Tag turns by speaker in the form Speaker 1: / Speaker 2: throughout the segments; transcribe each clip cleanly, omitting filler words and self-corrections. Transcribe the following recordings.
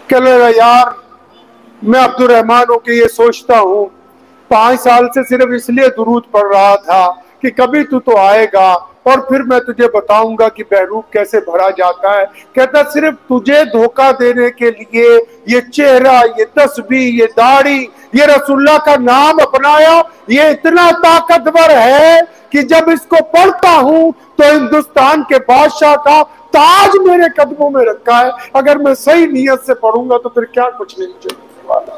Speaker 1: कहने लगा यार मैं अब्दुल रहमान हो के ये सोचता हूँ 5 साल से सिर्फ इसलिए दुरूद पढ़ रहा था कि कभी तू तो आएगा और फिर मैं तुझे बताऊंगा कि बहरूप कैसे भरा जाता है। कहता सिर्फ तुझे धोखा देने के लिए ये चेहरा, ये तस्बीह, ये दाढ़ी, ये रसूलुल्लाह का नाम अपनाया, ये इतना ताकतवर है कि जब इसको पढ़ता हूं तो हिंदुस्तान के बादशाह का ताज मेरे कदमों में रखा है। अगर मैं सही नीयत से पढ़ूंगा तो फिर क्या कुछ नहीं चाहिए वाला।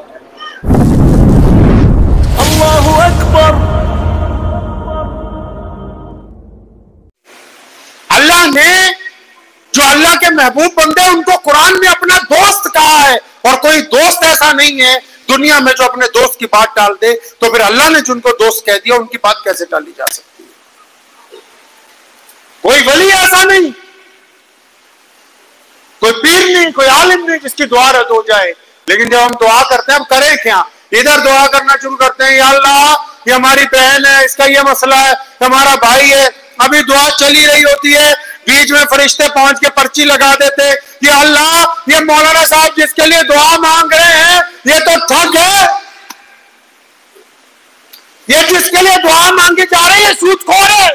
Speaker 2: अल्लाहु अकबर।
Speaker 1: अल्लाह ने जो अल्लाह के महबूब बंदे उनको कुरान में अपना दोस्त कहा है, और कोई दोस्त ऐसा नहीं है दुनिया में जो अपने दोस्त की बात टाल दे। तो फिर अल्लाह ने जिनको दोस्त कह दिया उनकी बात कैसे टाली जा सकती है? कोई वली ऐसा नहीं, कोई पीर नहीं, कोई आलिम नहीं जिसकी दुआ रद्द हो जाए। लेकिन जब हम दुआ करते हैं, हम करें क्या? इधर दुआ करना शुरू करते हैं, या अल्लाह ये हमारी बहन है, इसका ये मसला है, हमारा भाई है। अभी दुआ चली रही होती है, बीच में फरिश्ते पहुंच के पर्ची लगा देते, ये अल्लाह ये मौलाना साहब जिसके लिए दुआ मांग रहे हैं ये तो ठग है, ये जिसके लिए दुआ मांगे जा रहे हैं ये सूदखोर है,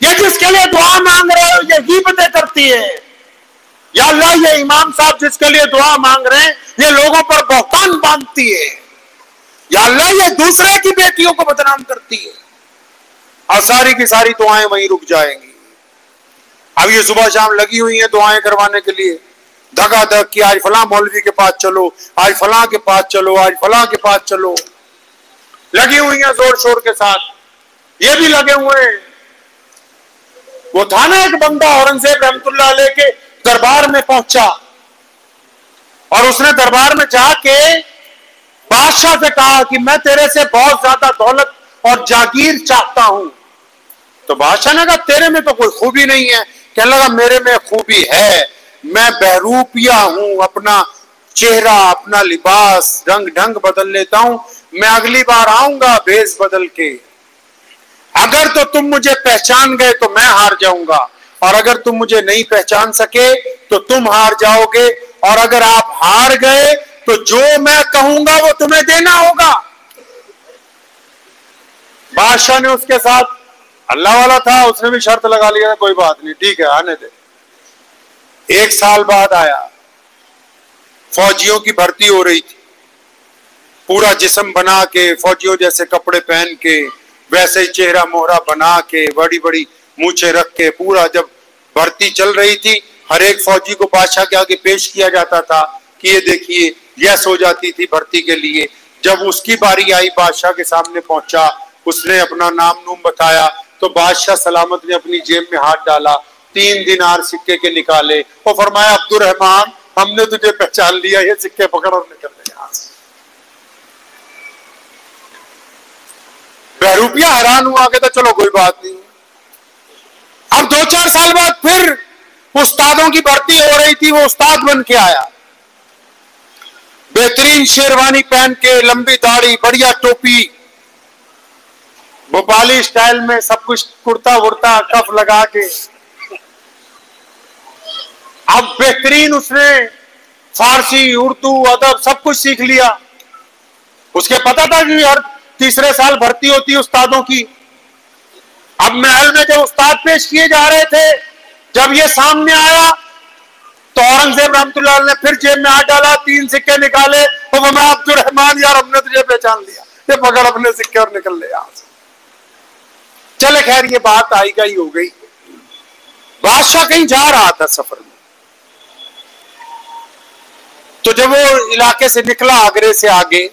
Speaker 1: ये जिसके लिए दुआ मांग रहे हो ये गीबतें करती है। या अल्लाह ये इमाम साहब जिसके लिए दुआ मांग रहे हैं ये लोगों पर बहतान बांधती है। या अल्लाह ये दूसरे की बेटियों को बदनाम करती है। और सारी की सारी दुआएं वहीं रुक जाएंगी। अब ये सुबह शाम लगी हुई है दुआएं करवाने के लिए, धगाधग कि आज फलां मौलवी के पास चलो, आज फलां के पास चलो, आज फलां के पास चलो, लगी हुई है जोर शोर के साथ। ये भी लगे हुए हैं। वो था ना एक बंदा औरंगजेब रहमतुल्लाह अलैह के दरबार में पहुंचा और उसने दरबार में जाके बादशाह से कहा कि मैं तेरे से बहुत ज्यादा दौलत और जागीर चाहता हूं। तो बादशाह ने कहा तेरे में तो कोई खूबी नहीं है। कहने लगा मेरे में खूबी है, मैं बहरूपिया हूं, अपना चेहरा अपना लिबास रंग ढंग बदल लेता हूं, मैं अगली बार आऊंगा भेष बदल के। अगर तो तुम मुझे पहचान गए तो मैं हार जाऊंगा, और अगर तुम मुझे नहीं पहचान सके तो तुम हार जाओगे, और अगर आप हार गए तो जो मैं कहूंगा वो तुम्हें देना होगा। बादशाह ने उसके साथ, अल्लाह वाला था, उसने भी शर्त लगा लिया था, कोई बात नहीं ठीक है आने दे। 1 साल बाद आया, फौजियों की भर्ती हो रही थी, पूरा जिस्म बना के फौजियों जैसे कपड़े पहन के, वैसे ही चेहरा मोहरा बना के, बड़ी बड़ी मूछें रख के, पूरा जब भर्ती चल रही थी हर एक फौजी को बादशाह के आगे पेश किया जाता था कि ये देखिए यस हो जाती थी भर्ती के लिए। जब उसकी बारी आई, बादशाह के सामने पहुंचा, उसने अपना नाम नूम बताया तो बादशाह सलामत ने अपनी जेब में हाथ डाला, 3 दिनार सिक्के के निकाले और फरमाया अब्दुल रहमान हमने तुझे पहचान लिया, ये सिक्के पकड़ और निकल गए यहां से। बहरूपिया हैरान हुआ कि तो चलो कोई बात नहीं। अब 2-4 साल बाद फिर उस्तादों की भर्ती हो रही थी, वो उस्ताद बन के आया, बेहतरीन शेरवानी पहन के, लंबी दाढ़ी, बढ़िया टोपी, भोपाली स्टाइल में सब कुछ, कुर्ता वुर्ता कफ लगा के। अब बेहतरीन उसने फारसी, उर्दू, अदब सब कुछ सीख लिया। उसके पता था कि हर तीसरे साल भर्ती होती है उस्तादों की। अब महल में जब उस्ताद पेश किए जा रहे थे, जब ये सामने आया तो औरंगजेब रहमतुल्लाह ने फिर जेब में हाथ डाला, 3 सिक्के निकाले और मैं अब्दुल रहमान यार हमने तुझे पहचान लिया, ये पकड़ अपने सिक्के और निकल ले यहां से। चले खैर ये बात आई गई हो गई। बादशाह कहीं जा रहा था सफर में, तो जब वो इलाके से निकला, आगरे से आगे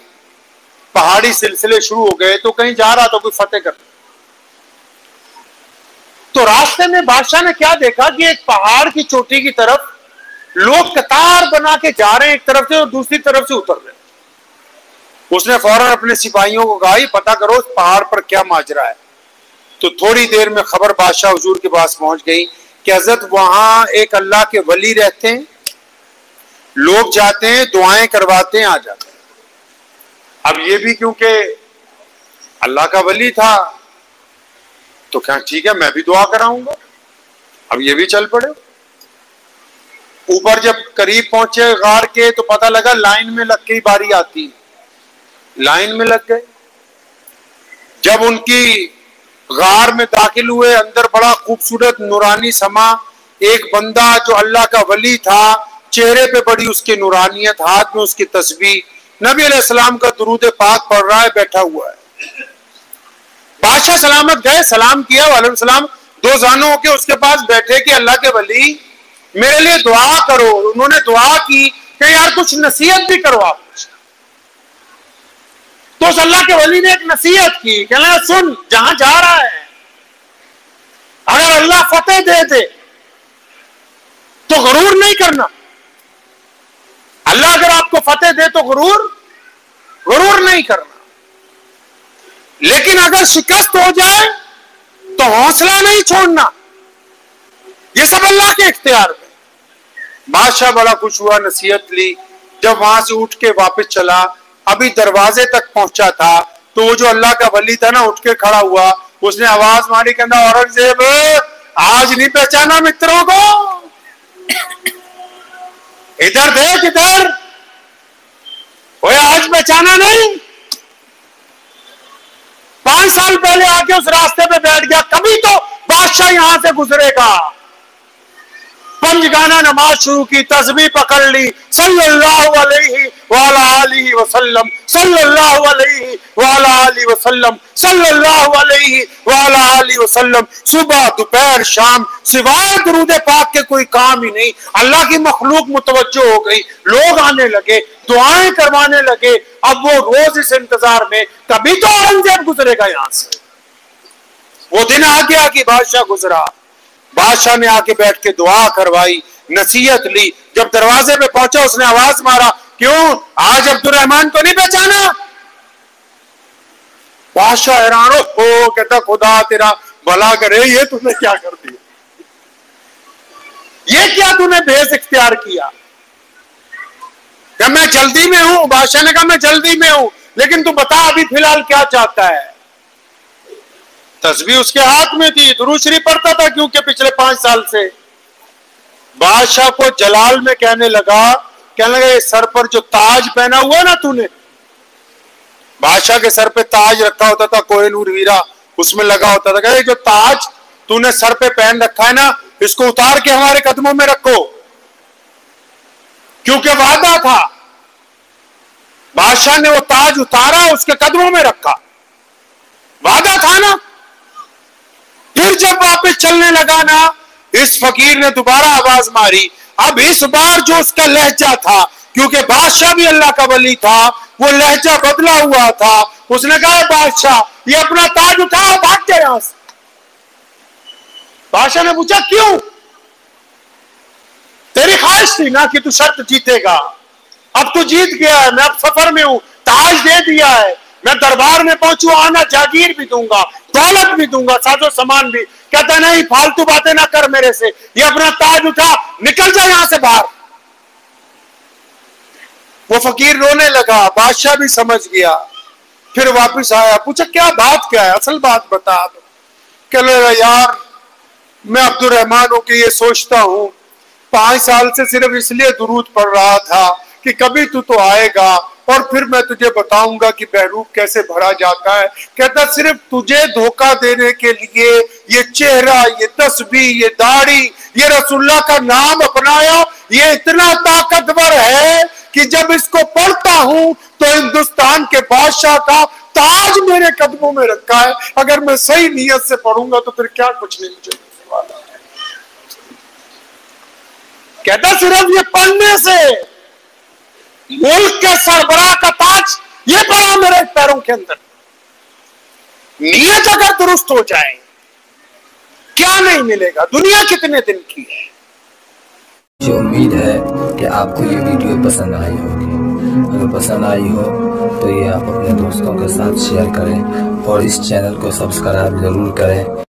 Speaker 1: पहाड़ी सिलसिले शुरू हो गए, तो कहीं जा रहा था कोई फतेह कर। तो रास्ते में बादशाह ने क्या देखा कि एक पहाड़ की चोटी की तरफ लोग कतार बना के जा रहे हैं, एक तरफ से और दूसरी तरफ से उतर रहे। उसने फौरन अपने सिपाहियों को कहा पता करो उस पहाड़ पर क्या माजरा है। तो थोड़ी देर में खबर बादशाह हुजूर के पास पहुंच गई कि हजरत वहां एक अल्लाह के वली रहते हैं, लोग जाते हैं दुआएं करवाते हैं आ जाते हैं। अब ये भी क्योंकि अल्लाह का वली था तो क्या ठीक है मैं भी दुआ कराऊंगा। अब ये भी चल पड़े। ऊपर जब करीब पहुंचे गार के तो पता लगा लाइन में लग के ही बारी आती है। लाइन में लग गए। जब उनकी गार में दाखिल हुए, अंदर बड़ा खूबसूरत नूरानी समा, एक बंदा जो अल्लाह का वली था, चेहरे पे बड़ी उसकी नूरानियत, हाथ में उसकी तस्बीह, नबी अलैहिस्सलाम का दुरूद पाक पढ़ रहा है, बैठा हुआ है। बादशाह सलामत गए, सलाम किया, वालेकुम सलाम, दो जानों होके उसके पास बैठे कि अल्लाह के वली मेरे लिए दुआ करो। उन्होंने दुआ की कि यार कुछ नसीहत भी करो आप। तो उस अल्लाह के वली ने एक नसीहत की, कहना सुन, जहां जा रहा है अगर अल्लाह फतेह दे दे तो गुरूर नहीं करना। अल्लाह अगर आपको फतेह दे तो गुरूर नहीं करना, लेकिन अगर शिकस्त हो जाए तो हौसला नहीं छोड़ना। ये सब अल्लाह के इख्तियार में। बादशाह बड़ा खुश हुआ, नसीहत ली। जब वहां से उठ के वापस चला, अभी दरवाजे तक पहुंचा था तो वो जो अल्लाह का वली था ना, उठ के खड़ा हुआ। उसने आवाज मारी, कहना औरंगजेब आज नहीं पहचाना मित्रों को, इधर देख, इधर ओए, आज पहचाना नहीं। 5 साल पहले आके उस रास्ते पे बैठ गया, कभी तो बादशाह यहां से गुजरेगा। पंजगाना नमाज शुरू की, तस्बीह पकड़ ली, सल्लल्लाहु अलैहि वालैहि वसल्लम, सल्लल्लाहु अलैहि वालैहि वसल्लम, सल्लल्लाहु अलैहि वालैहि वसल्लम। सुबह दोपहर शाम सिवाय दुरूद पाक के कोई काम ही नहीं। अल्लाह की मखलूक मुतवज्जो हो गई, लोग आने लगे, दुआएं करवाने लगे। अब वो रोज इस इंतजार में कभी तो औरंगजेब गुजरेगा यहां से। वो दिन आ गया कि बादशाह गुजरा। बादशाह ने आके बैठ के दुआ करवाई, नसीहत ली। जब दरवाजे पे पहुंचा उसने आवाज मारा, क्यों आज अब्दुर्रहमान को नहीं पहचाना? बादशाह हैरान हो, कहता खुदा तेरा भला करे, ये तूने क्या कर दिया, ये क्या तूने भेष इख्तियार किया? क्या मैं जल्दी में हूं? बादशाह ने कहा मैं जल्दी में हूं, लेकिन तू बता अभी फिलहाल क्या चाहता है? तस्बीह उसके हाथ में थी, दुरूद शरीफ पढ़ता था क्योंकि पिछले 5 साल से। बादशाह को जलाल में कहने लगा ये सर पर जो ताज पहना हुआ है ना तूने, बादशाह के सर पे ताज रखा होता था, कोहिनूर हीरा उसमें लगा होता था। ये जो ताज तूने सर पे पहन रखा है ना, इसको उतार के हमारे कदमों में रखो, क्योंकि वादा था। बादशाह ने वो ताज उतारा, उसके कदमों में रखा, वादा था ना। फिर जब वापस चलने लगा ना, इस फकीर ने दोबारा आवाज मारी। अब इस बार जो उसका लहजा था, क्योंकि बादशाह भी अल्लाह का वली था, वो लहजा बदला हुआ था। उसने कहा बादशाह ये अपना ताज उठाओ, भाग जाए यहां से। बादशाह ने पूछा क्यों? तेरी ख्वाहिश थी ना कि तू शर्त जीतेगा, अब तू जीत गया है, मैं अब सफर में हूं, ताज दे दिया है, मैं दरबार में पहुंचू, आना जागीर भी दूंगा, दौलत भी दूंगा, साजो सामान भी। कहता नहीं, फालतू बातें ना कर मेरे से, ये अपना ताज उठा, निकल जा यहां से बाहर। वो फकीर रोने लगा, बादशाह भी समझ गया। फिर वापस आया, पूछा क्या बात क्या है, असल बात बता। कह लगा यार मैं अब्दुर्रहमान हो के ये सोचता हूं, 5 साल से सिर्फ इसलिए दुरूद पढ़ रहा था कि कभी तू तो आएगा और फिर मैं तुझे बताऊंगा कि बहरूप कैसे भरा जाता है। कहता सिर्फ तुझे धोखा देने के लिए ये चेहरा, ये तस्बीह, ये दाढ़ी, ये रसूलुल्लाह का नाम अपनाया, ये इतना ताकतवर है कि जब इसको पढ़ता हूं तो हिंदुस्तान के बादशाह का ताज मेरे कदमों में रखा है। अगर मैं सही नीयत से पढ़ूंगा तो फिर क्या कुछ नहीं मुझे मिलने वाला। कहता सिर्फ ये पढ़ने से मुल्क के सरबराह का ताज ये पड़ा मेरे पैरों के अंदर। नीयत अगर दुरुस्त हो जाए क्या नहीं मिलेगा। दुनिया कितने दिन की है।
Speaker 3: मुझे उम्मीद है कि आपको ये वीडियो पसंद आई होगी। अगर पसंद आई हो तो ये आप अपने दोस्तों के साथ शेयर करें और इस चैनल को सब्सक्राइब जरूर करें।